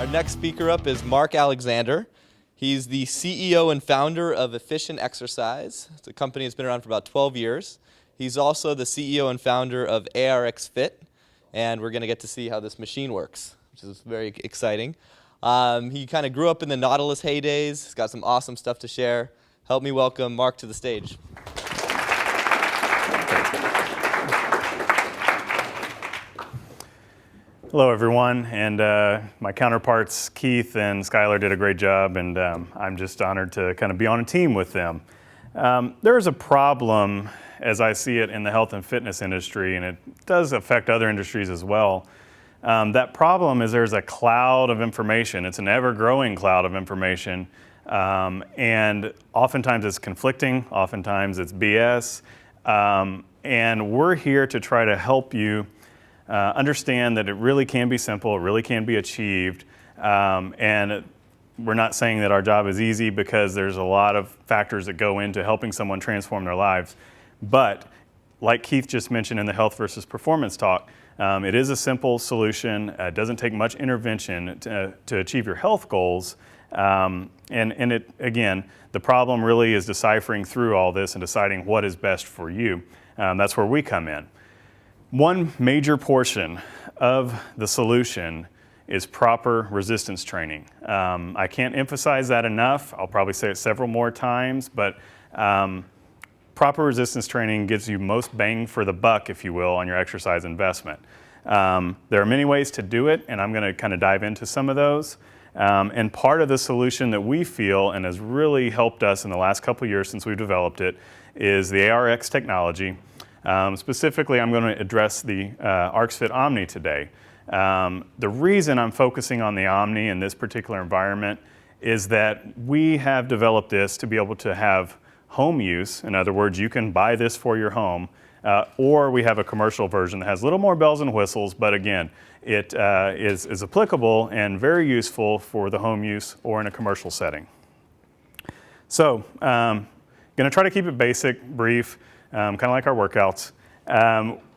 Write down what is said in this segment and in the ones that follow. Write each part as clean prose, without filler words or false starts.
Our next speaker up is Mark Alexander. He's the CEO and founder of Efficient Exercise. It's a company that's been around for about 12 years. He's also the CEO and founder of ARX Fit, and we're going to get to see how this machine works, which is very exciting. He kind of grew up in the Nautilus heydays. He's got some awesome stuff to share. Help me welcome Mark to the stage. Hello, everyone, and my counterparts Keith and Skylar did a great job, and I'm just honored to kind of be on a team with them. There is a problem, as I see it, in the health and fitness industry, and it does affect other industries as well. That problem is there's a cloud of information. It's an ever-growing cloud of information, and oftentimes it's conflicting, oftentimes it's BS, and we're here to try to help you understand that it really can be simple, it really can be achieved, and we're not saying that our job is easy because there's a lot of factors that go into helping someone transform their lives. But like Keith just mentioned in the health versus performance talk, it is a simple solution. It doesn't take much intervention to achieve your health goals. And it, again, the problem really is deciphering through all this and deciding what is best for you. That's where we come in. One major portion of the solution is proper resistance training. I can't emphasize that enough. I'll probably say it several more times, but proper resistance training gives you most bang for the buck, if you will, on your exercise investment. There are many ways to do it, and I'm going to kind of dive into some of those. And part of the solution that we feel and has really helped us in the last couple of years since we've developed it is the ARX technology. Specifically, I'm going to address the ARX Fit Omni today. The reason I'm focusing on the Omni in this particular environment is that we have developed this to be able to have home use. In other words, you can buy this for your home, or we have a commercial version that has a little more bells and whistles, but again, it is applicable and very useful for the home use or in a commercial setting. So, going to try to keep it basic, brief, kind of like our workouts.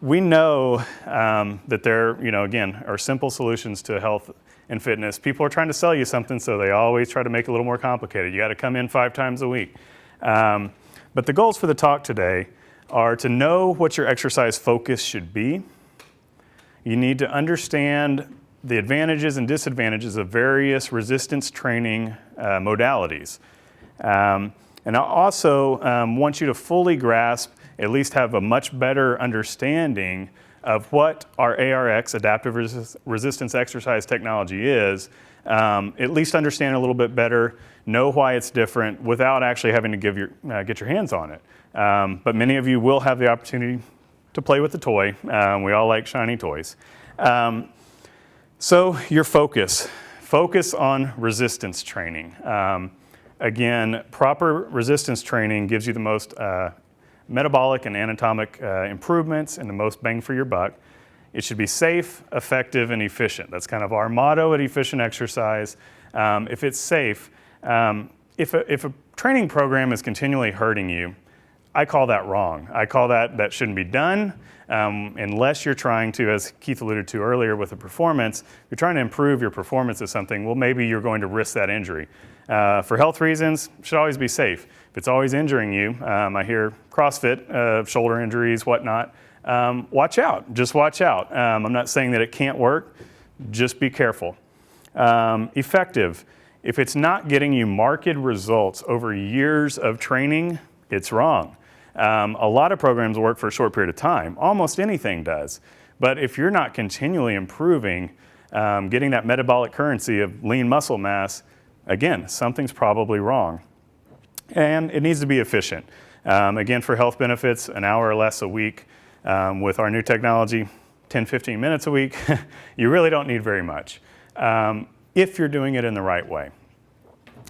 We know that there, again, are simple solutions to health and fitness. People are trying to sell you something, so they always try to make it a little more complicated. You got to come in 5 times a week. But the goals for the talk today are to know what your exercise focus should be. You need to understand the advantages and disadvantages of various resistance training modalities. And I also want you to fully grasp, at least have a much better understanding of what our ARX, adaptive resistance exercise technology is, at least understand a little bit better, know why it's different without actually having to get your hands on it. But many of you will have the opportunity to play with the toy. We all like shiny toys. So your focus on resistance training. Again, proper resistance training gives you the most metabolic and anatomic improvements and the most bang for your buck. It should be safe, effective, and efficient. That's kind of our motto at Efficient Exercise. If it's safe, if a training program is continually hurting you, I call that wrong. I call that shouldn't be done unless you're trying to, as Keith alluded to earlier with the performance, you're trying to improve your performance of something, well, maybe you're going to risk that injury. For health reasons, it should always be safe. If it's always injuring you, I hear CrossFit, shoulder injuries, whatnot, watch out, just watch out. I'm not saying that it can't work, just be careful. Effective, if it's not getting you marked results over years of training, it's wrong. A lot of programs work for a short period of time, almost anything does. But if you're not continually improving, getting that metabolic currency of lean muscle mass, again, something's probably wrong. And it needs to be efficient. Again, for health benefits, an hour or less a week. With our new technology, 10, 15 minutes a week, you really don't need very much if you're doing it in the right way.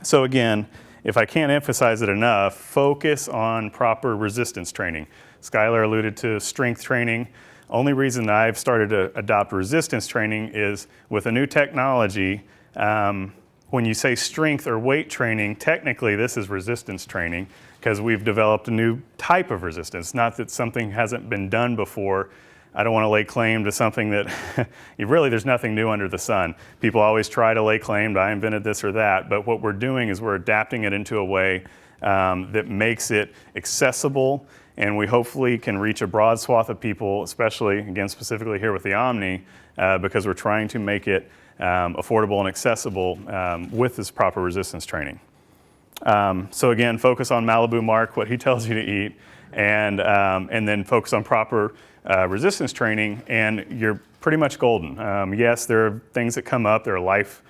So again, if I can't emphasize it enough, focus on proper resistance training. Skylar alluded to strength training. Only reason that I've started to adopt resistance training is with a new technology. When you say strength or weight training, technically this is resistance training because we've developed a new type of resistance. Not that something hasn't been done before, I don't want to lay claim to something that there's nothing new under the sun. People always try to lay claim to I invented this or that, but what we're doing is we're adapting it into a way that makes it accessible, and we hopefully can reach a broad swath of people, especially, again, specifically here with the Omni, because we're trying to make it affordable and accessible with this proper resistance training. So again, focus on Malibu Mark, what he tells you to eat, and then focus on proper resistance training, and you're pretty much golden. Yes, there are things that come up, there are life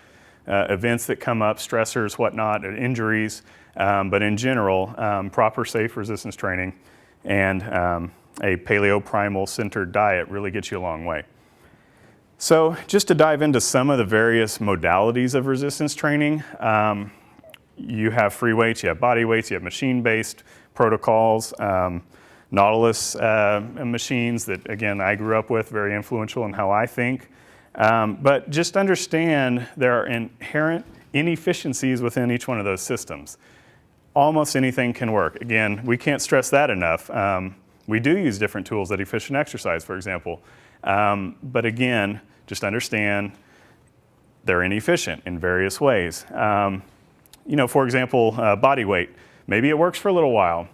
events that come up, stressors, whatnot, injuries, but in general, proper safe resistance training and a paleo-primal centered diet really gets you a long way. So just to dive into some of the various modalities of resistance training, you have free weights, you have body weights, you have machine-based protocols, Nautilus machines that, again, I grew up with, very influential in how I think. But just understand there are inherent inefficiencies within each one of those systems. Almost anything can work. Again, we can't stress that enough. We do use different tools at Efficient Exercise, for example. But again, just understand they're inefficient in various ways. For example, body weight. Maybe it works for a little while,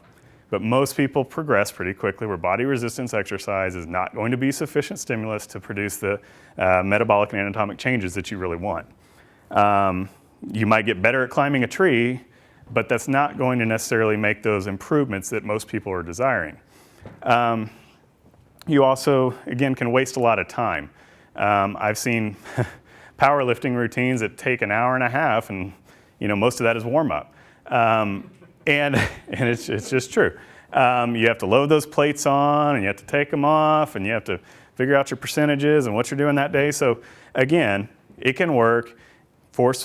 but most people progress pretty quickly where body resistance exercise is not going to be sufficient stimulus to produce the metabolic and anatomic changes that you really want. You might get better at climbing a tree, but that's not going to necessarily make those improvements that most people are desiring. You also, again, can waste a lot of time. I've seen powerlifting routines that take an hour and a half, and most of that is warm-up. And it's just true. You have to load those plates on, and you have to take them off, and you have to figure out your percentages and what you're doing that day. So again, it can work for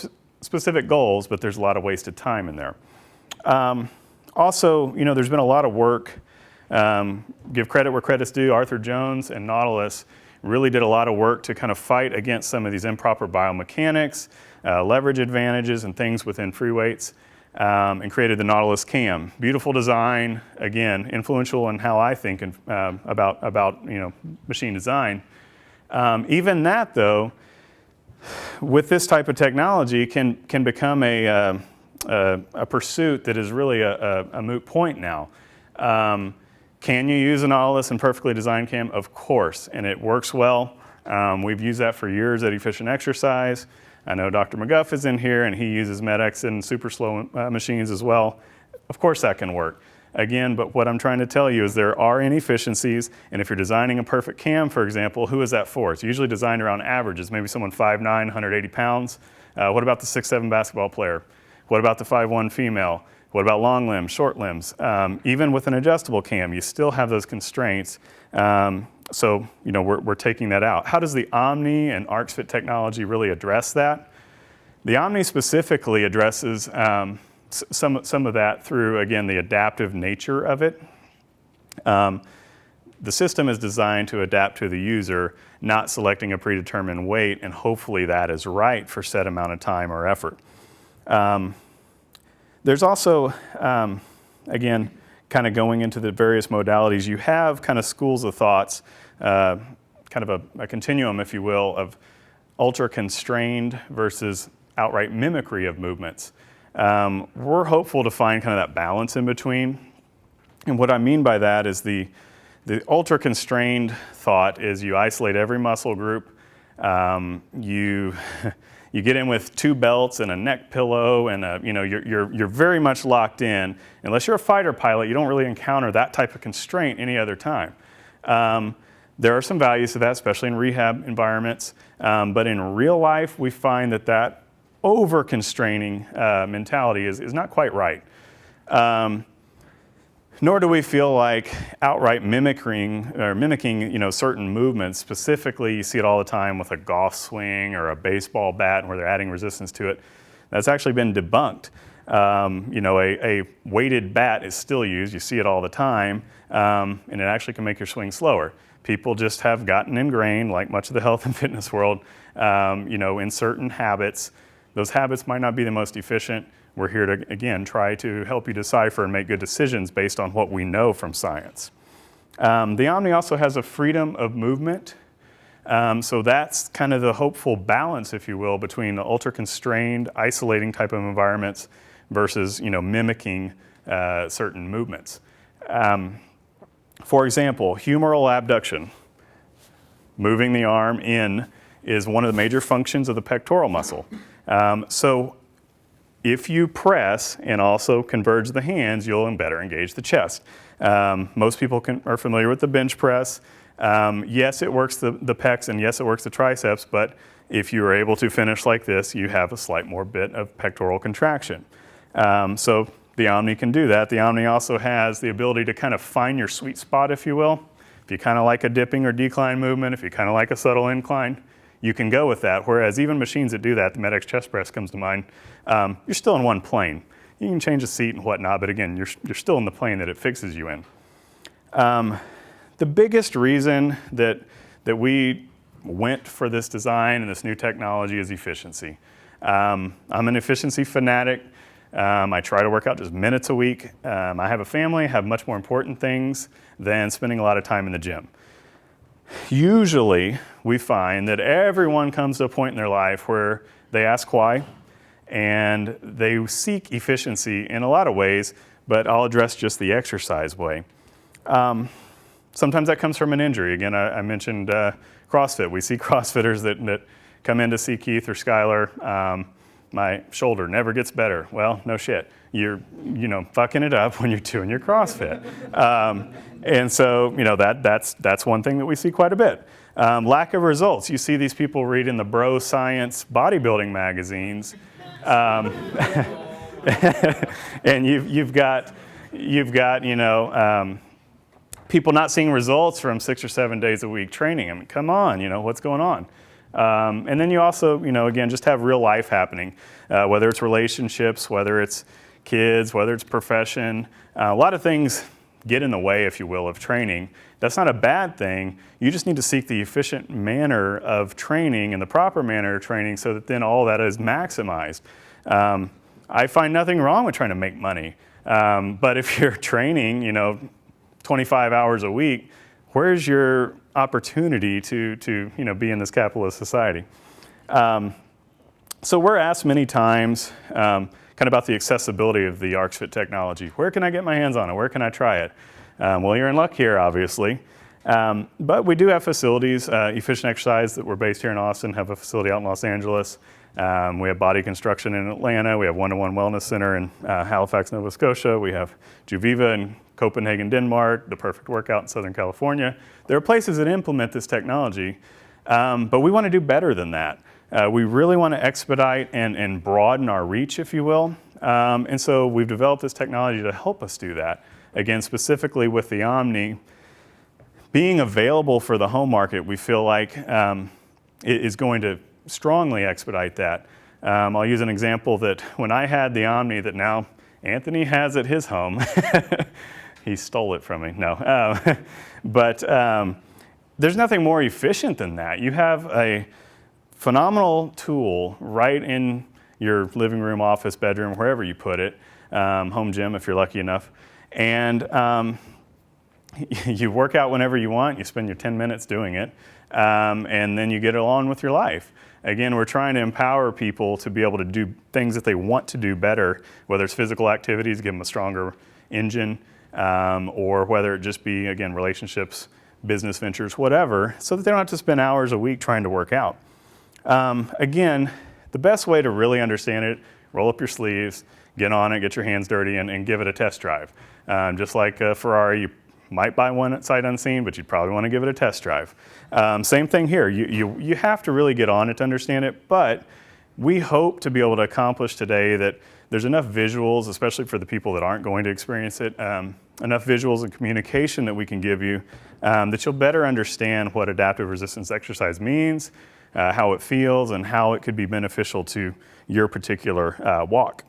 specific goals, but there's a lot of wasted time in there. Also, there's been a lot of work. Give credit where credit's due. Arthur Jones and Nautilus really did a lot of work to kind of fight against some of these improper biomechanics, leverage advantages, and things within free weights, and created the Nautilus Cam. Beautiful design, again, influential in how I think about machine design. Even that, though, with this type of technology, can become a pursuit that is really a moot point now. Can you use a Nautilus and perfectly designed cam? Of course, and it works well. We've used that for years at Efficient Exercise. I know Dr. McGuff is in here, and he uses MedX and super slow machines as well. Of course that can work. Again, but what I'm trying to tell you is there are inefficiencies, and if you're designing a perfect cam, for example, who is that for? It's usually designed around averages, maybe someone 5'9", 180 pounds. What about the 6'7" basketball player? What about the 5'1" female? What about long limbs, short limbs? Even with an adjustable cam, you still have those constraints. So we're taking that out. How does the Omni and ArxFit technology really address that? The Omni specifically addresses some of that through, again, the adaptive nature of it. The system is designed to adapt to the user, not selecting a predetermined weight, and hopefully that is right for set amount of time or effort. There's also, again, kind of going into the various modalities, you have kind of schools of thoughts, kind of a continuum, if you will, of ultra-constrained versus outright mimicry of movements. We're hopeful to find kind of that balance in between. And what I mean by that is the ultra-constrained thought is you isolate every muscle group, you get in with 2 belts and a neck pillow, and you're very much locked in. Unless you're a fighter pilot, you don't really encounter that type of constraint any other time. There are some values to that, especially in rehab environments. But in real life, we find that over-constraining mentality is not quite right. Nor do we feel like outright mimicking certain movements. Specifically, you see it all the time with a golf swing or a baseball bat where they're adding resistance to it. That's actually been debunked. A weighted bat is still used. You see it all the time, and it actually can make your swing slower. People just have gotten ingrained, like much of the health and fitness world, in certain habits. Those habits might not be the most efficient. We're here to, again, try to help you decipher and make good decisions based on what we know from science. The Omni also has a freedom of movement. So that's kind of the hopeful balance, if you will, between the ultra-constrained, isolating type of environments versus, mimicking certain movements. For example, humeral abduction, moving the arm in, is one of the major functions of the pectoral muscle. So if you press and also converge the hands, you'll better engage the chest. Most people are familiar with the bench press. Yes, it works the pecs, and yes, it works the triceps, but if you are able to finish like this, you have a slight more bit of pectoral contraction. So the Omni can do that. The Omni also has the ability to kind of find your sweet spot, if you will. If you kind of like a dipping or decline movement, if you kind of like a subtle incline, you can go with that. Whereas even machines that do that, the Med-X chest press comes to mind, you're still in one plane. You can change the seat and whatnot, but again, you're still in the plane that it fixes you in. The biggest reason that we went for this design and this new technology is efficiency. I'm an efficiency fanatic. I try to work out just minutes a week. I have a family, have much more important things than spending a lot of time in the gym. Usually, we find that everyone comes to a point in their life where they ask why, and they seek efficiency in a lot of ways, but I'll address just the exercise way. Sometimes that comes from an injury. Again, I mentioned CrossFit. We see CrossFitters that come in to see Keith or Skylar. My shoulder never gets better. Well, no shit. You're, fucking it up when you're doing your CrossFit. And so, that's one thing that we see quite a bit. Lack of results. You see these people reading the bro science bodybuilding magazines. And you've got people not seeing results from 6 or 7 days a week training. I mean, come on, what's going on? And then you also, again, just have real life happening, whether it's relationships, whether it's kids, whether it's profession. A lot of things get in the way, if you will, of training. That's not a bad thing. You just need to seek the efficient manner of training and the proper manner of training so that then all that is maximized. I find nothing wrong with trying to make money. But if you're training, 25 hours a week, where's your opportunity to be in this capitalist society? So we're asked many times kind of about the accessibility of the ArxFit technology. Where can I get my hands on it? Where can I try it? Well, you're in luck here, obviously. But we do have facilities. Efficient Exercise, that we're based here in Austin, have a facility out in Los Angeles. We have Body Construction in Atlanta. We have One-to-One Wellness Center in Halifax, Nova Scotia. We have Juviva in Copenhagen, Denmark, The Perfect Workout in Southern California. There are places that implement this technology, but we want to do better than that. We really want to expedite and broaden our reach, if you will. And so we've developed this technology to help us do that. Again, specifically with the Omni, being available for the home market, we feel like is going to strongly expedite that. I'll use an example that when I had the Omni that now Anthony has at his home, he stole it from me, no. But there's nothing more efficient than that. You have a phenomenal tool right in your living room, office, bedroom, wherever you put it, home gym if you're lucky enough. And you work out whenever you want, you spend your 10 minutes doing it, and then you get on with your life. Again, we're trying to empower people to be able to do things that they want to do better, whether it's physical activities, give them a stronger engine, or whether it just be, again, relationships, business ventures, whatever, so that they don't have to spend hours a week trying to work out. Again, the best way to really understand it, roll up your sleeves, get on it, get your hands dirty, and give it a test drive. Just like a Ferrari, you might buy one sight unseen, but you'd probably want to give it a test drive. Same thing here. You have to really get on it to understand it, but we hope to be able to accomplish today that there's enough visuals, especially for the people that aren't going to experience it, enough visuals and communication that we can give you that you'll better understand what adaptive resistance exercise means, how it feels, and how it could be beneficial to your particular walk.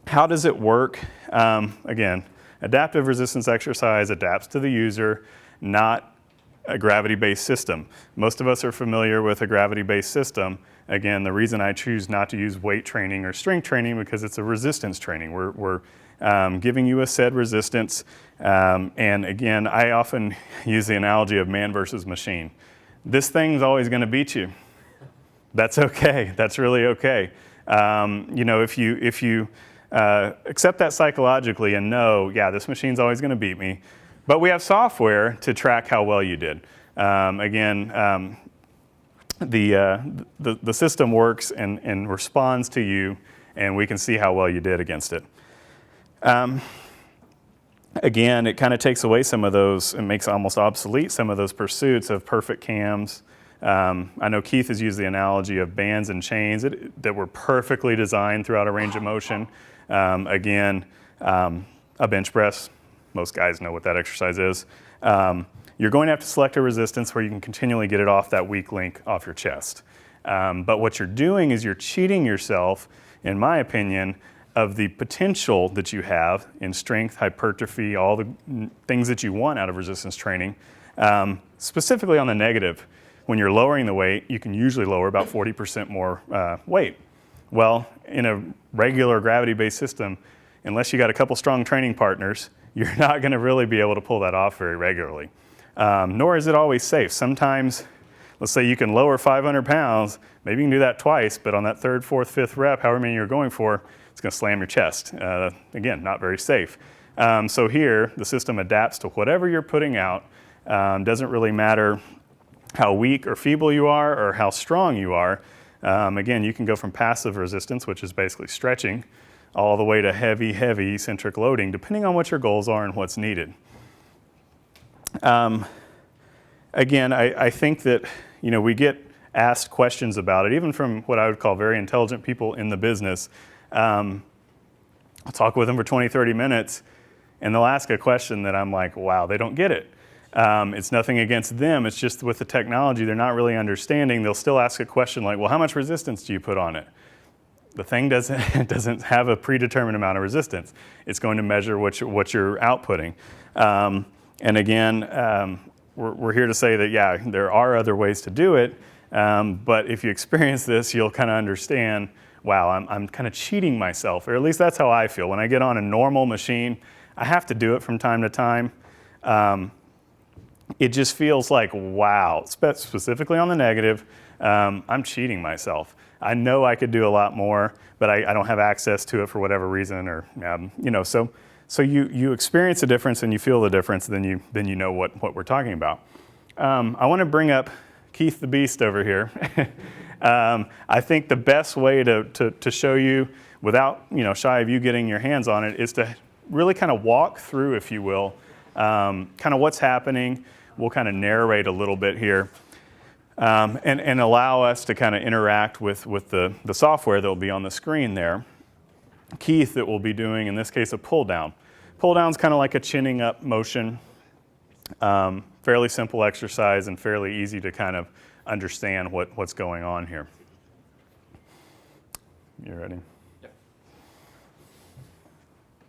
How does it work? Again, adaptive resistance exercise adapts to the user, not a gravity-based system. Most of us are familiar with a gravity-based system. Again, the reason I choose not to use weight training or strength training because it's a resistance training. We're giving you a said resistance. And again, I often use the analogy of man versus machine. This thing's always going to beat you. That's okay. That's really okay. If you accept that psychologically and know, yeah, this machine's always going to beat me, but we have software to track how well you did. The system works and responds to you, and we can see how well you did against it. Again, it kind of takes away some of those and makes almost obsolete some of those pursuits of perfect cams. I know Keith has used the analogy of bands and chains that were perfectly designed throughout a range of motion. A bench press, most guys know what that exercise is. You're going to have to select a resistance where you can continually get it off that weak link off your chest. But what you're doing is you're cheating yourself, in my opinion, of the potential that you have in strength, hypertrophy, all the things that you want out of resistance training, specifically on the negative. When you're lowering the weight, you can usually lower about 40% more weight. Well, in a regular gravity-based system, unless you got a couple strong training partners, you're not going to really be able to pull that off very regularly. Nor is it always safe. Sometimes, let's say you can lower 500 pounds, maybe you can do that twice, but on that third, fourth, fifth rep, however many you're going for, it's going to slam your chest. Again, not very safe. So here, the system adapts to whatever you're putting out. Doesn't really matter how weak or feeble you are or how strong you are. Again, you can go from passive resistance, which is basically stretching, all the way to heavy, heavy eccentric loading, depending on what your goals are and what's needed. Again, I think that we get asked questions about it, even from what I would call very intelligent people in the business. I'll talk with them for 20, 30 minutes, and they'll ask a question that I'm like, wow, they don't get it. It's nothing against them. It's just with the technology, they're not really understanding. They'll still ask a question like, well, how much resistance do you put on it? The thing doesn't have a predetermined amount of resistance. It's going to measure what you're outputting. And again, we're here to say that, yeah, there are other ways to do it. But if you experience this, you'll kind of understand, wow, I'm kind of cheating myself, or at least that's how I feel. When I get on a normal machine, I have to do it from time to time. It just feels like, wow, specifically on the negative, I'm cheating myself. I know I could do a lot more, but I don't have access to it for whatever reason, or so you experience the difference and you feel the difference, then you know what we're talking about. I want to bring up Keith the Beast over here. I think the best way to show you, without shy of you getting your hands on it, is to really kind of walk through, if you will, kind of what's happening. We'll kind of narrate a little bit here, and allow us to kind of interact with the software that will be on the screen there. Keith that will be doing, in this case, a pull down. Pull down is kind of like a chinning up motion. Fairly simple exercise and fairly easy to kind of understand what's going on here. You ready? Yep.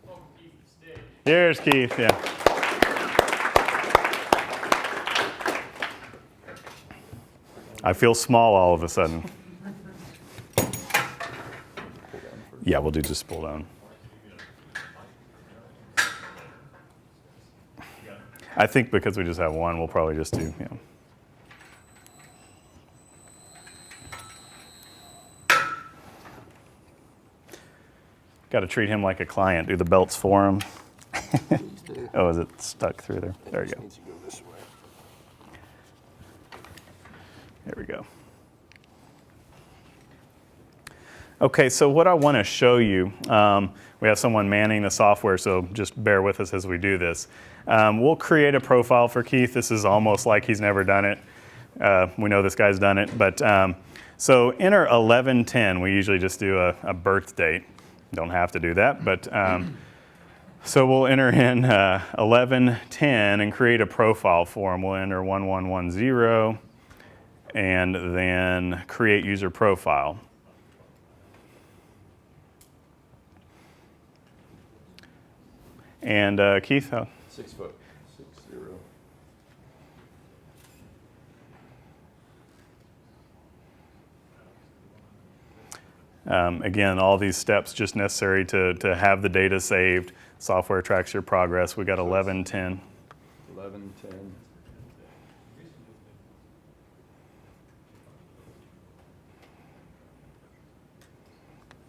Welcome, Keith, to the stage. Here's Keith, yeah. I feel small all of a sudden. Yeah, we'll do just pull down. I think because we just have one, we'll probably just do, Got to treat him like a client. Do the belts for him. Oh, is it stuck through there? There you go. There we go. Okay, so what I want to show you, we have someone manning the software, so just bear with us as we do this. We'll create a profile for Keith. This is almost like he's never done it. We know this guy's done it, but so enter 1110. We usually just do a birth date. Don't have to do that, but so we'll enter in 1110 and create a profile for him. We'll enter 1110 and then create user profile. And Keith, 6 foot, 6'0". Again, all these steps just necessary to have the data saved Software tracks your progress. We got 11:10. 11:10.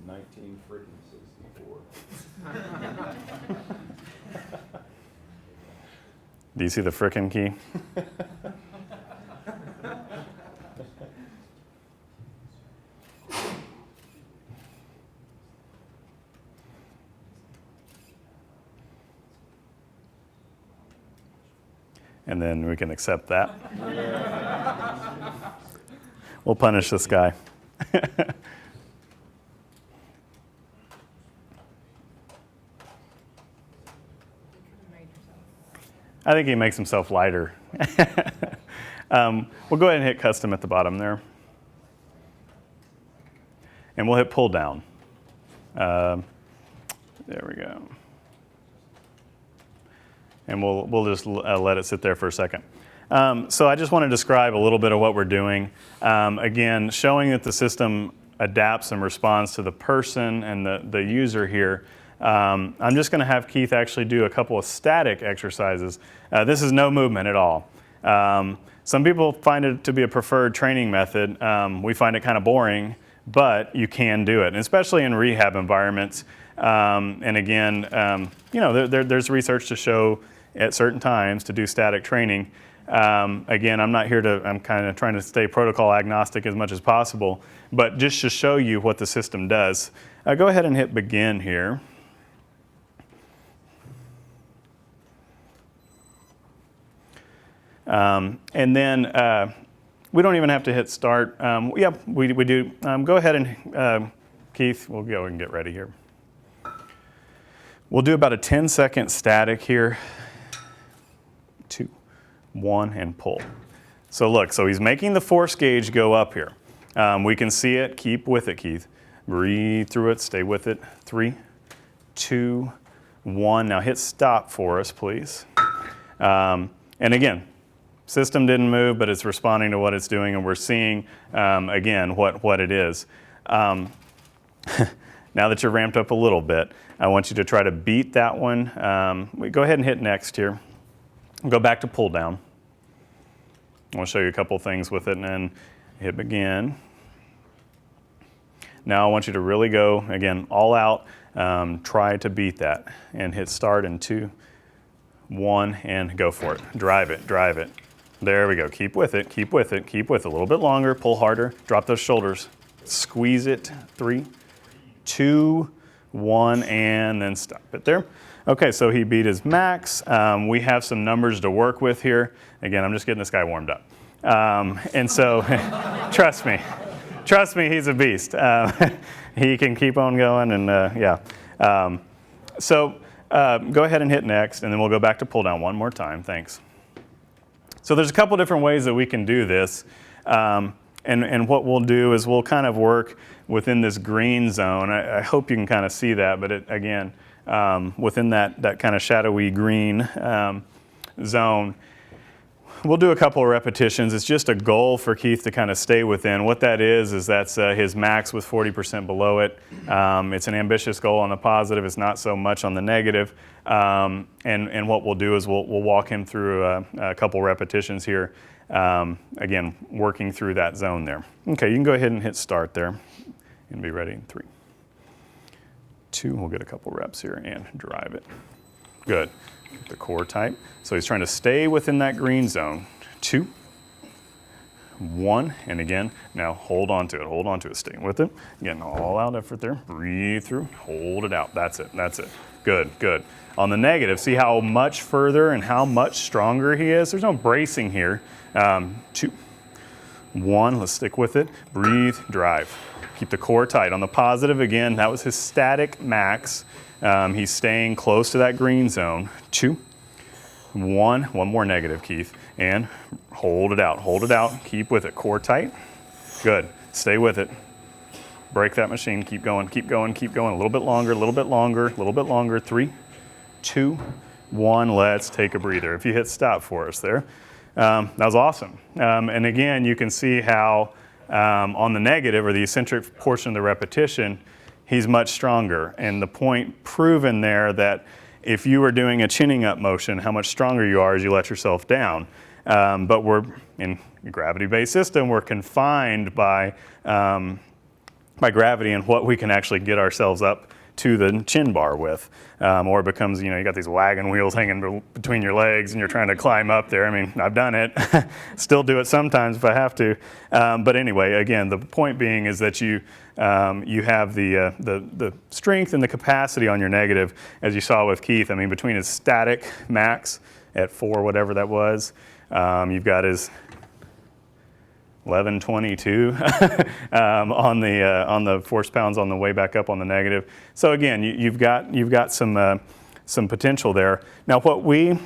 19 freaking 64. Do you see the frickin' key? And then we can accept that. We'll punish this guy. I think he makes himself lighter. We'll go ahead and hit custom at the bottom there. And we'll hit pull down. There we go. And we'll just let it sit there for a second. So I just want to describe a little bit of what we're doing. Again, showing that the system adapts and responds to the person and the user here. I'm just going to have Keith actually do a couple of static exercises. This is no movement at all. Some people find it to be a preferred training method. We find it kind of boring, but you can do it, and especially in rehab environments. And again, there's research to show at certain times to do static training. Again, I'm kind of trying to stay protocol agnostic as much as possible, but just to show you what the system does. Go ahead and hit begin here. And then we don't even have to hit start. We do. Go ahead and, Keith, we'll go and get ready here. We'll do about a 10-second static here. 2, 1, and pull. So look, so he's making the force gauge go up here. We can see it. Keep with it, Keith. Breathe through it. Stay with it. 3, 2, 1. Now hit stop for us, please. And again, system didn't move, but it's responding to what it's doing, and we're seeing, again, what it is. Now that you're ramped up a little bit, I want you to try to beat that one. Go ahead and hit next here. Go back to pull down. I'll show you a couple things with it, and then hit begin. Now I want you to really go, again, all out. Try to beat that, and hit start in 2, 1, and go for it. Drive it, drive it. There we go. Keep with it, keep with it, keep with it. A little bit longer, pull harder, drop those shoulders. Squeeze it. 3, 2, 1, and then stop it there. Okay, so he beat his max. We have some numbers to work with here. Again, I'm just getting this guy warmed up. And so, trust me, he's a beast. He can keep on going, and yeah. So go ahead and hit next, and then we'll go back to pull down one more time. Thanks. So there's a couple different ways that we can do this. And what we'll do is we'll kind of work within this green zone. I hope you can kind of see that, but again, within that kind of shadowy green zone, we'll do a couple of repetitions. It's just a goal for Keith to kind of stay within. What that is that's his max with 40% below it. It's an ambitious goal on the positive. It's not so much on the negative. And what we'll do is we'll walk him through a couple repetitions here. Again, working through that zone there. Okay, you can go ahead and hit start there and be ready in 3, 2, we'll get a couple reps here and drive it. Good. Keep the core tight. So he's trying to stay within that green zone. 2, 1, and again, now hold on to it, stay with it. Again, all out effort there. Breathe through, hold it out. That's it. Good, good. On the negative, see how much further and how much stronger he is? There's no bracing here. 2, 1, let's stick with it. Breathe, drive. Keep the core tight. On the positive, again, that was his static max. He's staying close to that green zone. 2, 1, one more negative, Keith. And hold it out, keep with it. Core tight, good. Stay with it. Break that machine, keep going. A little bit longer. 3, 2, 1, let's take a breather. If you hit stop for us there. That was awesome. And again, you can see how on the negative, or the eccentric portion of the repetition, he's much stronger. And the point proven there that if you were doing a chinning up motion, how much stronger you are as you let yourself down. But we're in a gravity-based system. We're confined by gravity and what we can actually get ourselves up to the chin bar with, or it becomes, you got these wagon wheels hanging between your legs and you're trying to climb up there. I mean, I've done it, still do it sometimes if I have to. But anyway, again, the point being is that you have the strength and the capacity on your negative, as you saw with Keith. I mean, between his static max at 4, whatever that was, you've got his 1122 on the force pounds on the way back up on the negative. So again, you've got some potential there. Now, what we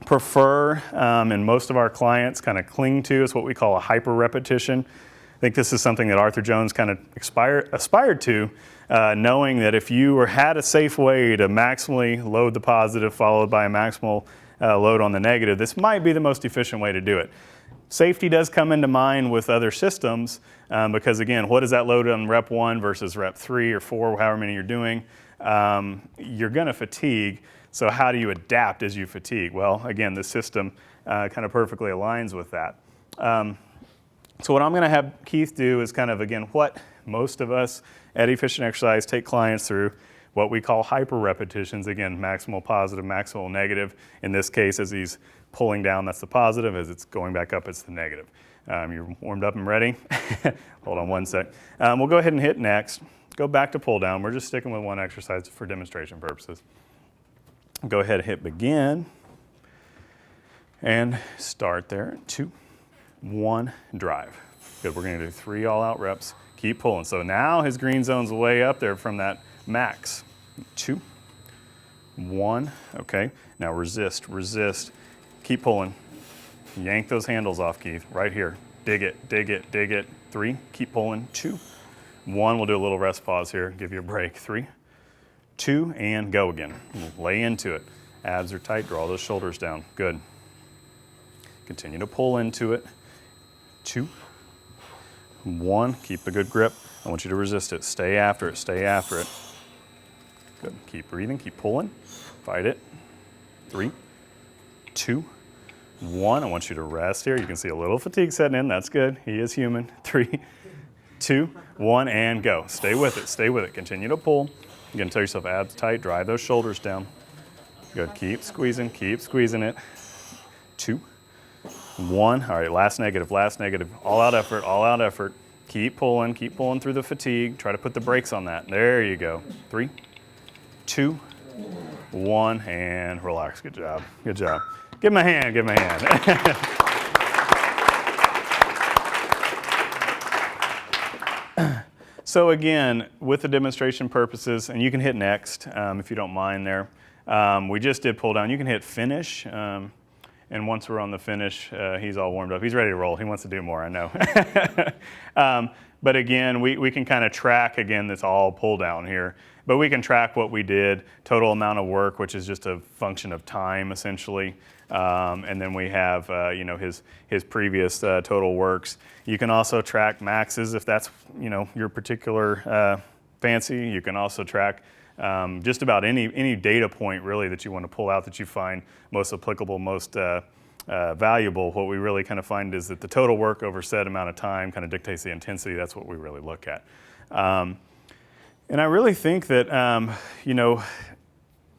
prefer and most of our clients kind of cling to is what we call a hyper repetition. I think this is something that Arthur Jones kind of aspired to, knowing that if you had a safe way to maximally load the positive followed by a maximal load on the negative, this might be the most efficient way to do it. Safety does come into mind with other systems because, again, what is that load on rep 1 versus rep 3 or 4, however many you're doing? You're going to fatigue. So how do you adapt as you fatigue? Well, again, the system kind of perfectly aligns with that. So what I'm going to have Keith do is kind of, again, what most of us at Efficient Exercise take clients through, what we call hyper repetitions. Again, maximal positive, maximal negative. In this case, as he's pulling down, that's the positive. As it's going back up, it's the negative. You're warmed up and ready. Hold on one sec. We'll go ahead and hit next. Go back to pull down. We're just sticking with one exercise for demonstration purposes. Go ahead and hit begin. And start there. 2, 1, drive. Good. We're going to do 3 all-out reps. Keep pulling. So now his green zone's way up there from that max. 2, 1. Okay. Now resist. Keep pulling. Yank those handles off, Keith. Right here. Dig it. 3. Keep pulling. 2, 1. We'll do a little rest pause here. Give you a break. 3, 2, and go again. Lay into it. Abs are tight. Draw those shoulders down. Good. Continue to pull into it. 2, 1. Keep a good grip. I want you to resist it. Stay after it. Good. Keep breathing. Keep pulling. Fight it. 3, 2, 1. I want you to rest here. You can see a little fatigue setting in. That's good. He is human. 3, 2, 1, and go. Stay with it. Continue to pull. You're going to tell yourself abs tight. Drive those shoulders down. Good. Keep squeezing it. 2, 1. All right, last negative. All out effort. Keep pulling through the fatigue. Try to put the brakes on that. There you go. 3, 2, 1, and relax. Good job. Give him a hand. So again, with the demonstration purposes, and you can hit next if you don't mind there. We just did pull down. You can hit finish. And once we're on the finish, he's all warmed up. He's ready to roll. He wants to do more, I know. But again, we can kind of track, again, that's all pull down here. But we can track what we did, total amount of work, which is just a function of time, essentially. And then we have, his previous total works. You can also track maxes if that's, your particular fancy. You can also track just about any data point really that you want to pull out that you find most applicable, most valuable. What we really kind of find is that the total work over set amount of time kind of dictates the intensity. That's what we really look at. And I really think that,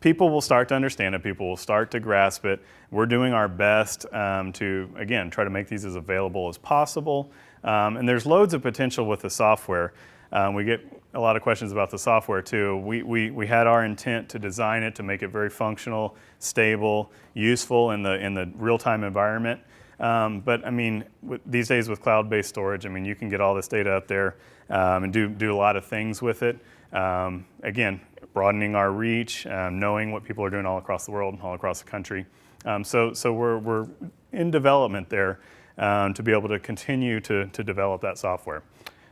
people will start to understand it. People will start to grasp it. We're doing our best to, again, try to make these as available as possible. And there's loads of potential with the software. We get a lot of questions about the software too. We had our intent to design it to make it very functional, stable, useful in the real-time environment. But I mean, these days with cloud-based storage, I mean, you can get all this data up there and do a lot of things with it. Again, broadening our reach, knowing what people are doing all across the world, all across the country. So we're in development there to be able to continue to develop that software.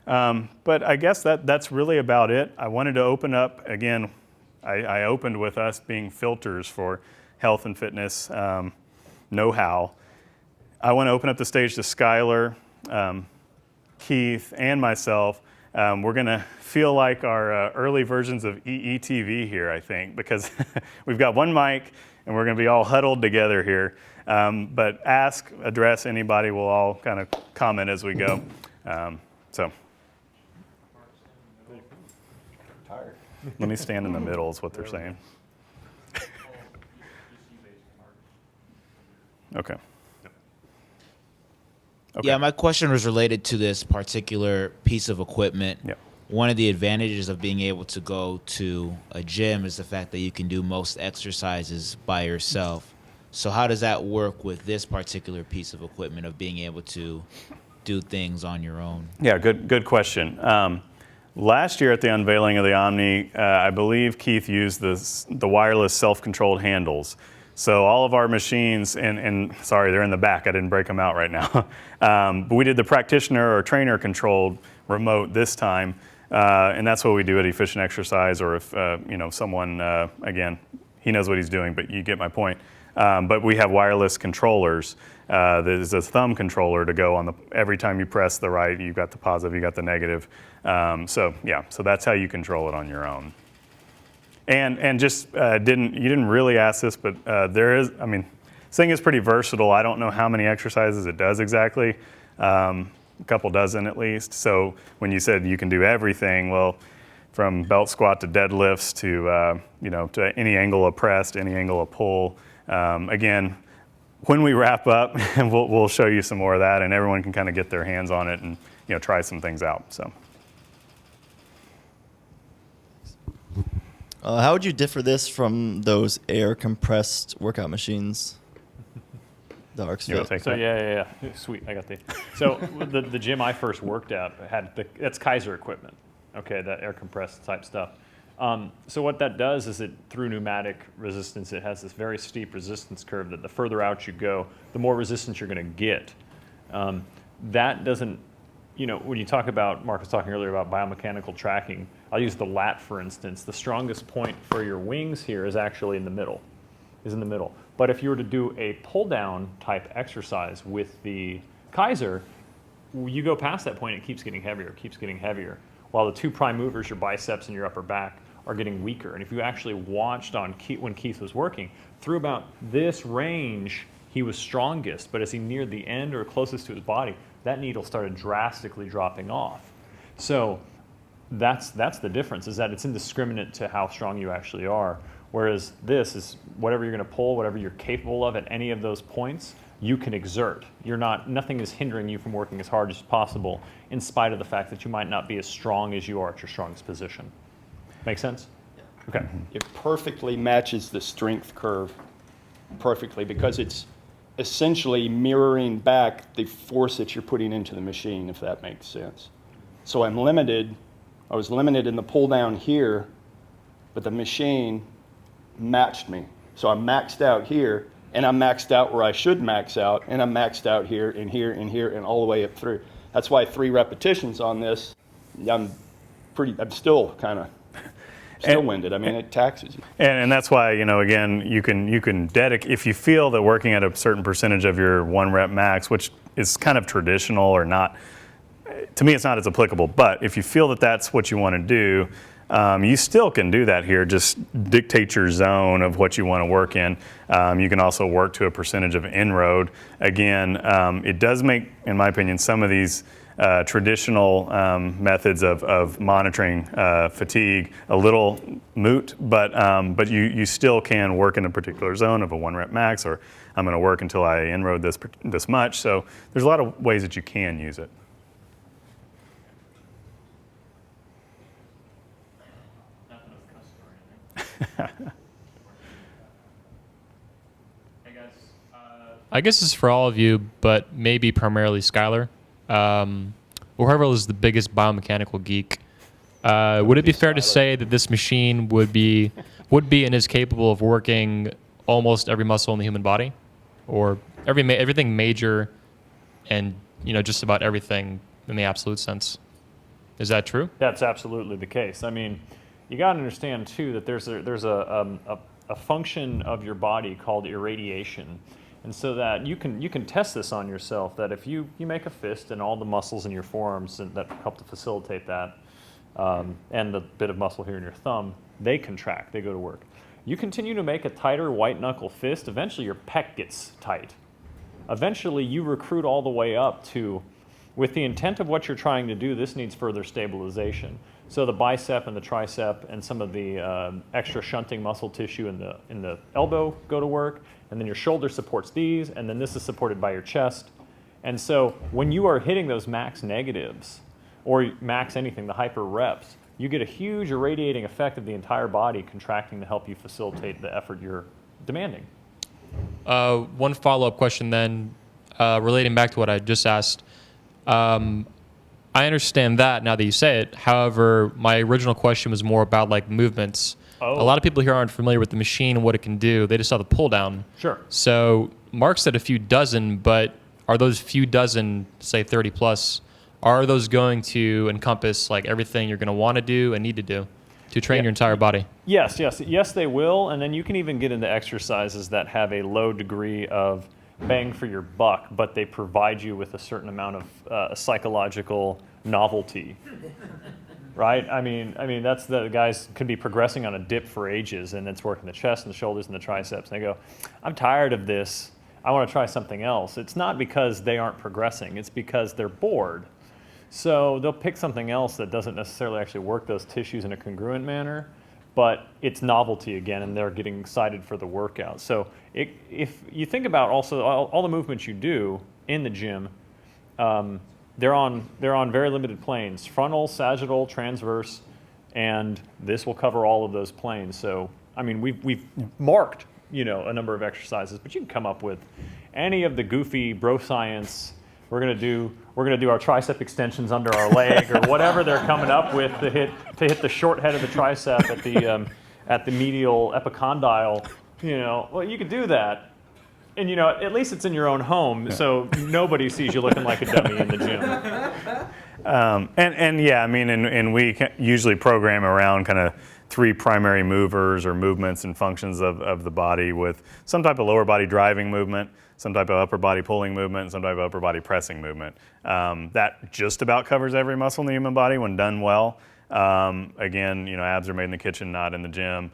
But I guess that's really about it. I wanted to open up, again, I opened with us being filters for health and fitness know-how. I want to open up the stage to Skylar, Keith, and myself We're going to feel like our early versions of EETV here, I think, because we've got one mic and we're going to be all huddled together here. But ask, address anybody. We'll all kind of comment as we go. So Tired. let me stand in the middle is what they're saying. Okay. Yeah, my question was related to this particular piece of equipment. Yeah. One of the advantages of being able to go to a gym is the fact that you can do most exercises by yourself. So how does that work with this particular piece of equipment of being able to do things on your own? Yeah, good question. Last year at the unveiling of the Omni, I believe Keith used the wireless self-controlled handles. So all of our machines, and sorry, they're in the back. I didn't break them out right now. But we did the practitioner or trainer controlled remote this time, and that's what we do at Efficient Exercise. Or if someone, again, he knows what he's doing, but you get my point. But we have wireless controllers. There's a thumb controller to go on every time you press the right, you got the positive, you got the negative. So that's how you control it on your own. And just you didn't really ask this, but this thing is pretty versatile. I don't know how many exercises it does exactly, a couple dozen at least. So when you said you can do everything, well, from belt squat to deadlifts to any angle of press, to any angle of pull. Again, when we wrap up, we'll show you some more of that, and everyone can kind of get their hands on it and try some things out. So. How would you differ this from those air compressed workout machines? The ARCs You want to Fit? take So that? yeah. Sweet, I got the. So the gym I first worked at had that's Kaiser equipment. Okay, that air compressed type stuff. So what that does is through pneumatic resistance, it has this very steep resistance curve that the further out you go, the more resistance you're going to get. That doesn't, when you talk about, Mark was talking earlier about biomechanical tracking, I'll use the lat for instance. The strongest point for your wings here is actually in the middle. But if you were to do a pull down type exercise with the Kaiser, you go past that point, it keeps getting heavier. While the two prime movers, your biceps and your upper back, are getting weaker. And if you actually watched when Keith was working, through about this range, he was strongest. But as he neared the end or closest to his body, that needle started drastically dropping off. So that's the difference, is that it's indiscriminate to how strong you actually are. Whereas this is whatever you're going to pull, whatever you're capable of at any of those points, you can exert. Nothing is hindering you from working as hard as possible, in spite of the fact that you might not be as strong as you are at your strongest position. Make sense? Okay. It perfectly matches the strength curve perfectly because it's essentially mirroring back the force that you're putting into the machine, if that makes sense. So I was limited in the pull down here, but the machine matched me. So I'm maxed out here, and I'm maxed out where I should max out, and I'm maxed out here and here and here and all the way up through. That's why 3 repetitions on this, I'm still kind of winded. I mean, it taxes you. And that's why, again, you can dedicate, if you feel that working at a certain percentage of your 1 rep max, which is kind of traditional or not, to me it's not as applicable, but if you feel that that's what you want to do, you still can do that here. Just dictate your zone of what you want to work in. You can also work to a percentage of inroad. Again, it does make, in my opinion, some of these traditional methods of monitoring fatigue a little moot, but you still can work in a particular zone of a 1 rep max, or I'm going to work until I inroad this much. So there's a lot of ways that you can use it. I guess it's for all of you, but maybe primarily Skylar. Whoever is the biggest biomechanical geek. Would it be fair to say that this machine would be and is capable of working almost every muscle in the human body, or everything major, and just about everything in the absolute sense? Is that true? That's absolutely the case. I mean, you got to understand too that there's a function of your body called irradiation, and so that you can test this on yourself. That if you make a fist and all the muscles in your forearms that help to facilitate that, and the bit of muscle here in your thumb, they contract, they go to work. You continue to make a tighter white knuckle fist, eventually your pec gets tight. Eventually you recruit all the way up to, with the intent of what you're trying to do, this needs further stabilization. So the bicep and the tricep and some of the extra shunting muscle tissue in the elbow go to work, and then your shoulder supports these, and then this is supported by your chest. And so when you are hitting those max negatives, or max anything, the hyper reps, you get a huge irradiating effect of the entire body contracting to help you facilitate the effort you're demanding. One follow-up question then, relating back to what I just asked. I understand that now that you say it. However, my original question was more about like movements. Oh. A lot of people here aren't familiar with the machine and what it can do. They just saw the pull down. Sure. So Mark said a few dozen, but are those few dozen, say 30 plus, are those going to encompass like everything you're going to want to do and need to do to train your entire body? Yes, they will. And then you can even get into exercises that have a low degree of bang for your buck, but they provide you with a certain amount of psychological novelty. Right? I mean, that's the guys could be progressing on a dip for ages, and it's working the chest and the shoulders and the triceps. And they go, I'm tired of this. I want to try something else. It's not because they aren't progressing. It's because they're bored. So they'll pick something else that doesn't necessarily actually work those tissues in a congruent manner, but it's novelty again, and they're getting excited for the workout. So if you think about also all the movements you do in the gym, they're on very limited planes: frontal, sagittal, transverse, and this will cover all of those planes. So I mean, we've marked a number of exercises, but you can come up with any of the goofy bro science. We're gonna do our tricep extensions under our leg, or whatever they're coming up with to hit the short head of the tricep at the medial epicondyle. Well, you could do that, and at least it's in your own home, so nobody sees you looking like a dummy in the gym. And we usually program around kind of 3 primary movers or movements and functions of the body, with some type of lower body driving movement, some type of upper body pulling movement, and some type of upper body pressing movement. That just about covers every muscle in the human body when done well. Again, abs are made in the kitchen, not in the gym.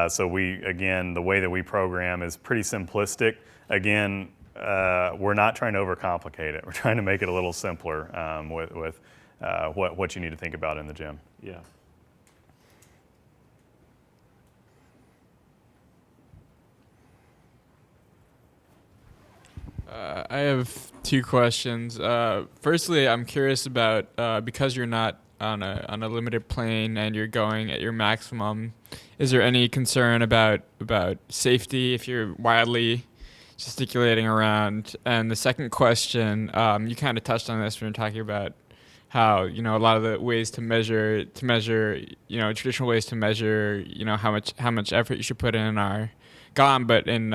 So the way that we program is pretty simplistic. Again, we're not trying to overcomplicate it. We're trying to make it a little simpler with what you need to think about in the gym. Yeah. I have 2 questions. Firstly, I'm curious about because you're not on a limited plane and you're going at your maximum, is there any concern about safety if you're wildly gesticulating around? And the second question, you kind of touched on this when you're talking about how a lot of the ways to measure traditional ways to measure how much effort you should put in are gone, but in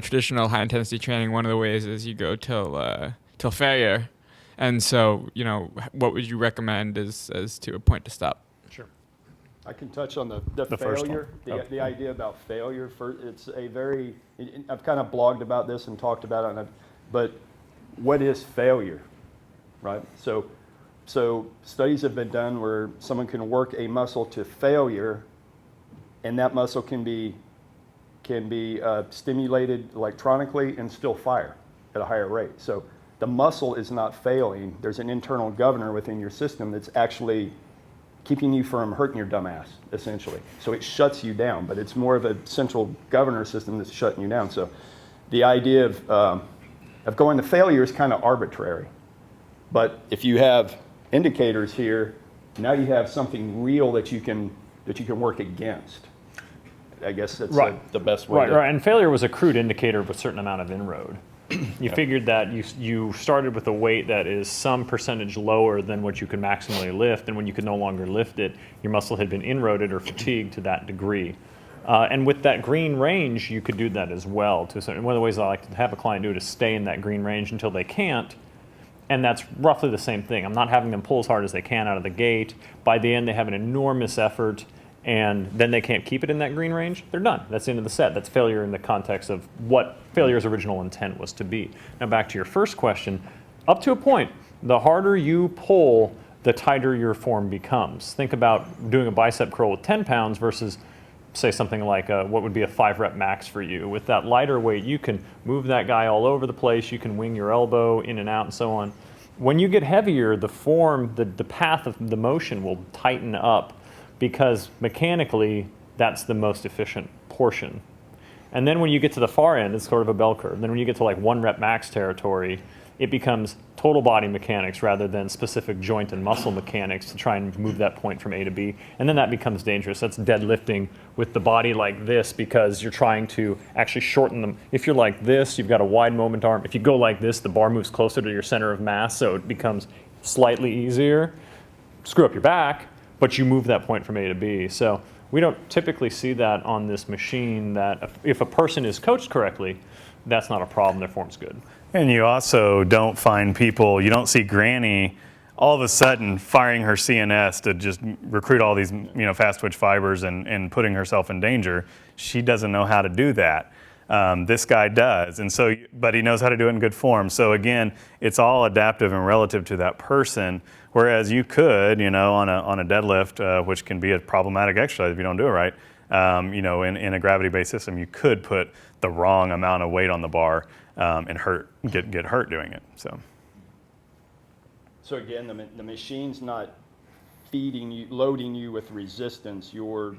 traditional high intensity training, one of the ways is you go till failure. And so what would you recommend as to a point to stop? Sure. I can touch on the first failure, one. the idea about failure. It's a very, I've kind of blogged about this and talked about it, but what is failure, right? So studies have been done where someone can work a muscle to failure, and that muscle can be stimulated electronically and still fire at a higher rate. So the muscle is not failing. There's an internal governor within your system that's actually keeping you from hurting your dumb ass, essentially. So it shuts you down, but it's more of a central governor system that's shutting you down. So the idea of going to failure is kind of arbitrary. But if you have indicators here, now you have something real that you can work against. I guess that's the best way. Right. And failure was a crude indicator of a certain amount of inroad. You figured that you started with a weight that is some percentage lower than what you could maximally lift, and when you could no longer lift it, your muscle had been inroaded or fatigued to that degree. And with that green range, you could do that as well. One of the ways I like to have a client do it is stay in that green range until they can't, and that's roughly the same thing. I'm not having them pull as hard as they can out of the gate. By the end, they have an enormous effort, and then they can't keep it in that green range. They're done. That's the end of the set. That's failure in the context of what failure's original intent was to be. Now back to your first question. Up to a point, the harder you pull, the tighter your form becomes. Think about doing a bicep curl with 10 pounds versus, say, something like what would be a 5-rep max for you. With that lighter weight, you can move that guy all over the place. You can wing your elbow in and out and so on. When you get heavier, the form, the path of the motion will tighten up because mechanically, that's the most efficient portion. And then when you get to the far end, it's sort of a bell curve. Then when you get to like 1-rep max territory, it becomes total body mechanics rather than specific joint and muscle mechanics to try and move that point from A to B. And then that becomes dangerous. That's deadlifting with the body like this because you're trying to actually shorten them. If you're like this, you've got a wide moment arm. If you go like this, the bar moves closer to your center of mass, so it becomes slightly easier. Screw up your back, but you move that point from A to B. So we don't typically see that on this machine, that if a person is coached correctly, that's not a problem, their form's good. And you also don't find people, you don't see Granny all of a sudden firing her CNS to just recruit all these fast twitch fibers and putting herself in danger. She doesn't know how to do that. This guy does, and so, but he knows how to do it in good form. So again, it's all adaptive and relative to that person. Whereas you could, on a deadlift, which can be a problematic exercise if you don't do it right, in a gravity-based system, you could put the wrong amount of weight on the bar and get hurt doing it. So again, the machine's not feeding you, loading you with resistance. You're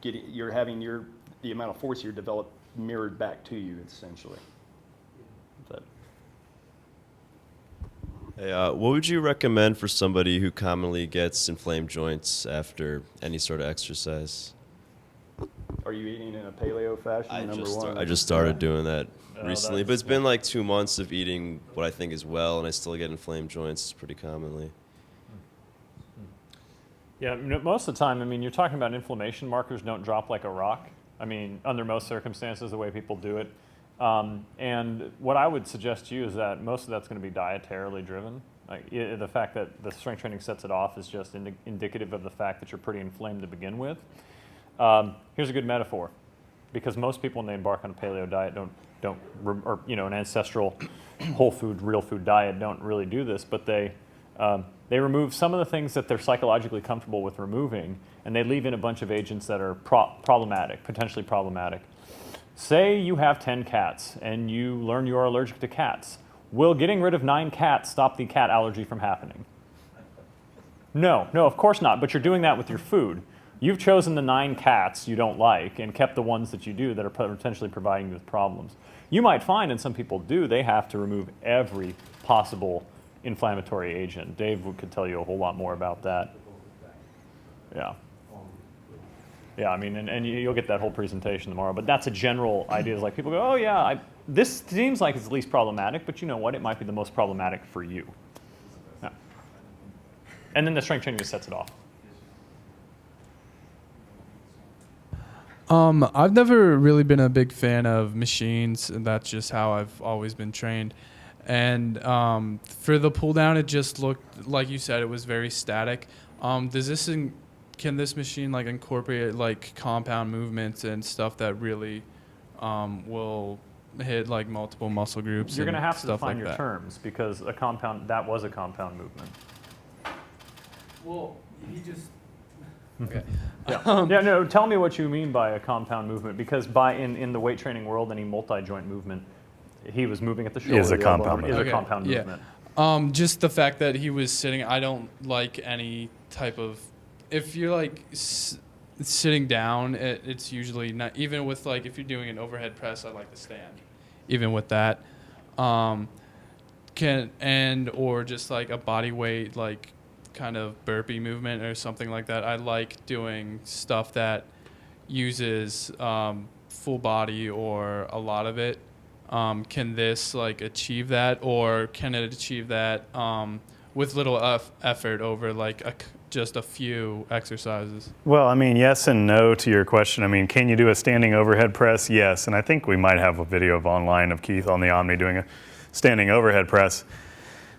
having the amount of force you develop mirrored back to you, essentially. Hey, what would you recommend for somebody who commonly gets inflamed joints after any sort of exercise? Are you eating in a paleo fashion? I just started doing that recently, but it's been like 2 months of eating what I think is well, and I still get inflamed joints pretty commonly. Yeah, most of the time, you're talking about inflammation markers don't drop like a rock. Under most circumstances, the way people do it. And what I would suggest to you is that most of that's going to be dietarily driven. The fact that the strength training sets it off is just indicative of the fact that you're pretty inflamed to begin with. Here's a good metaphor, because most people when they embark on a paleo diet or an ancestral whole food, real food diet don't really do this, but they remove some of the things that they're psychologically comfortable with removing, and they leave in a bunch of agents that are potentially problematic. Say you have 10 cats and you learn you are allergic to cats. Will getting rid of 9 cats stop the cat allergy from happening? No, of course not, but you're doing that with your food. You've chosen the 9 cats you don't like and kept the ones that you do that are potentially providing you with problems. You might find, and some people do, they have to remove every possible inflammatory agent. Dave could tell you a whole lot more about that. Yeah. Yeah, and you'll get that whole presentation tomorrow. But that's a general idea. Is like people go, oh yeah, this seems like it's the least problematic, but you know what? It might be the most problematic for you. Yeah. And then the strength training just sets it off. I've never really been a big fan of machines, and that's just how I've always been trained. And for the pull down, it just looked, like you said, it was very static. Can this machine incorporate compound movements and stuff that really will hit multiple muscle groups? You're going to have to stuff define like your that. terms, because that was a compound movement. Well, he just. Okay. Tell me what you mean by a compound movement, because in the weight training world, any multi-joint movement, he was moving at the shoulder. Is a compound movement. A compound movement. Just the fact that he was sitting, I don't like any type of, if you're sitting down, it's usually not, even with if you're doing an overhead press, I like to stand. Even with that, or just a body weight, kind of burpee movement or something like that. I like doing stuff that uses full body or a lot of it. Can this achieve that, or can it achieve that with little effort over just a few exercises? Well, yes and no to your question. Can you do a standing overhead press? Yes, and I think we might have a video online of Keith on the Omni doing a standing overhead press.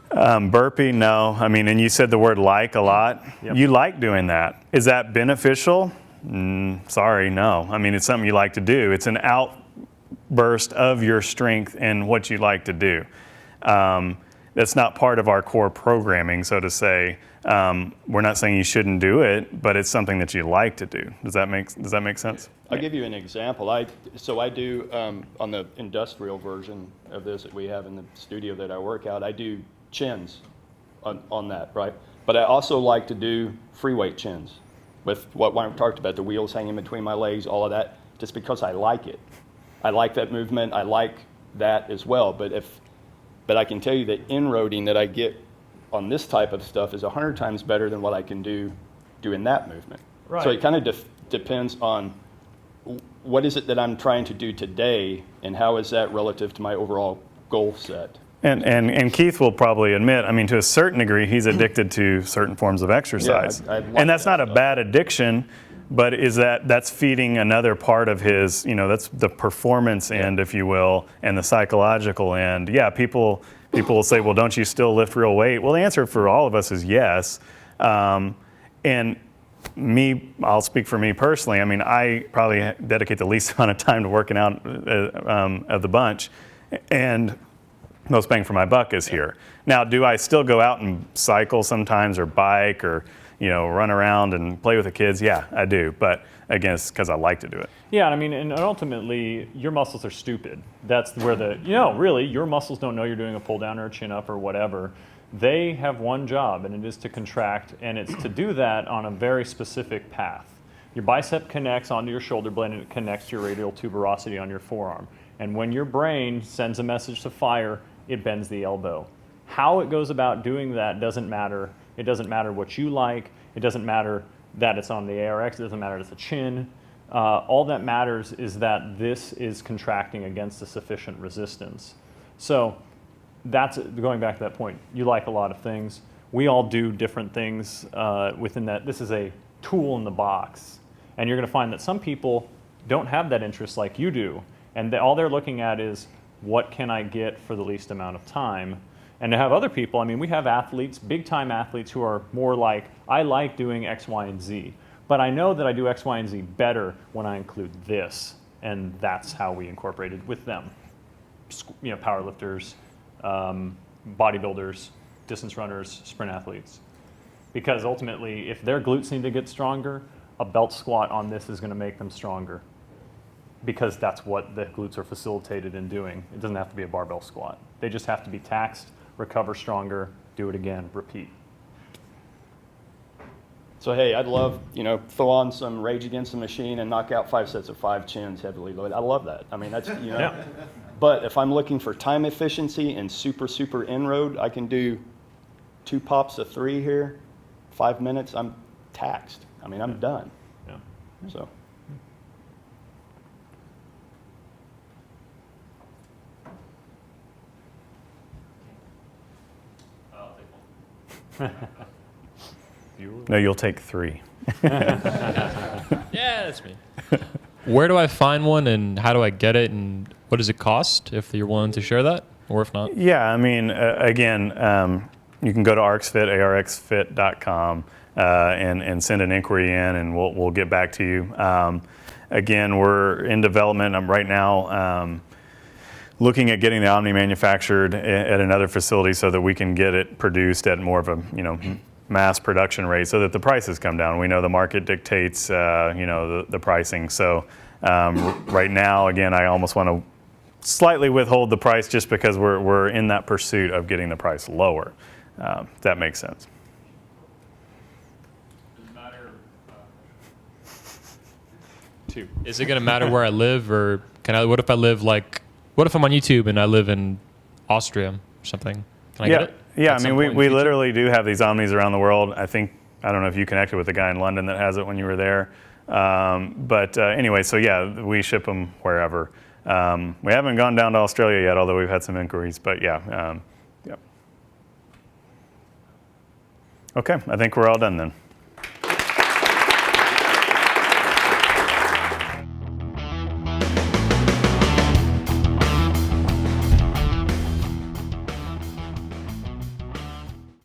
Burpee, no. And you said the word a lot. Yep. You like doing that. Is that beneficial? Sorry, no. It's something you like to do. It's an outburst of your strength and what you like to do. that's not part of our core programming, so to say. We're not saying you shouldn't do it, but it's something that you like to do. Does that make sense? I'll give you an example. I do on the industrial version of this that we have in the studio that I work out, I do chins on that, right? But I also like to do free weight chins with what I talked about, the wheels hanging between my legs, all of that, just because I like it. I like that movement. I like that as well. But I can tell you that inroading that I get on this type of stuff is 100 times better than what I can do doing that movement. Right. So it kind of depends on what is it that I'm trying to do today, and how is that relative to my overall goal set. And Keith will probably admit, I mean, to a certain degree, he's addicted to certain forms of exercise. Yeah, I love and that's that not a stuff. bad addiction, but that's feeding another part of his, that's the performance end, if you will, and the psychological end. Yeah, people will say, well, don't you still lift real weight? Well, the answer for all of us is yes. And I'll speak for me personally. I mean, I probably dedicate the least amount of time to working out of the bunch. And most bang for my buck is here. Now, do I still go out and cycle sometimes, or bike, or run around and play with the kids? Yeah, I do. But again, it's because I like to do it. Yeah, I mean, and ultimately, your muscles are stupid. That's where really, your muscles don't know you're doing a pull down or a chin up or whatever. They have one job, and it is to contract, and it's to do that on a very specific path. Your bicep connects onto your shoulder blade, and it connects to your radial tuberosity on your forearm. And when your brain sends a message to fire, it bends the elbow. How it goes about doing that doesn't matter. It doesn't matter what you like. It doesn't matter that it's on the ARX. It doesn't matter that it's a chin. All that matters is that this is contracting against a sufficient resistance. So that's going back to that point. You like a lot of things. We all do different things within that. This is a tool in the box. And you're going to find that some people don't have that interest like you do. And all they're looking at is, what can I get for the least amount of time? And to have other people, I mean, we have athletes, big-time athletes, who are more like, I like doing X, Y, and Z. But I know that I do X, Y, and Z better when I include this. And that's how we incorporated with them. Powerlifters, bodybuilders, distance runners, sprint athletes. Because ultimately, if their glutes need to get stronger, a belt squat on this is going to make them stronger. Because that's what the glutes are facilitated in doing. It doesn't have to be a barbell squat. They just have to be taxed, recover stronger, do it again, repeat. So hey, I'd love, throw on some Rage Against the Machine and knock out 5 sets of 5 chins heavily loaded. I love that. I mean, that's, Yeah. But if I'm looking for time efficiency and super inroad, I can do 2 pops of 3 here, 5 minutes, I'm taxed. I mean, I'm done. Yeah. So. No, you'll take 3. Yeah, that's me. Where do I find one, and how do I get it, and what does it cost, if you're willing to share that, or if not? Yeah, I mean, again, you can go to arxfit, arxfit.com, and send an inquiry in, and we'll get back to you. Again, we're in development. I'm right now looking at getting the Omni manufactured at another facility so that we can get it produced at more of a mass production rate, so that the prices come down. We know the market dictates the pricing. So right now, again, I almost want to slightly withhold the price just because we're in that pursuit of getting the price lower. If that makes sense. Is it going to matter where I live, or what if I'm on YouTube and I live in Austria or something? Can I get it? Yeah, at I some mean, point in the we future? literally do have these Omnis around the world. I don't know if you connected with the guy in London that has it when you were there. But anyway, so yeah, we ship them wherever. We haven't gone down to Australia yet, although we've had some inquiries. But yeah, yep. Okay, I think we're all done then.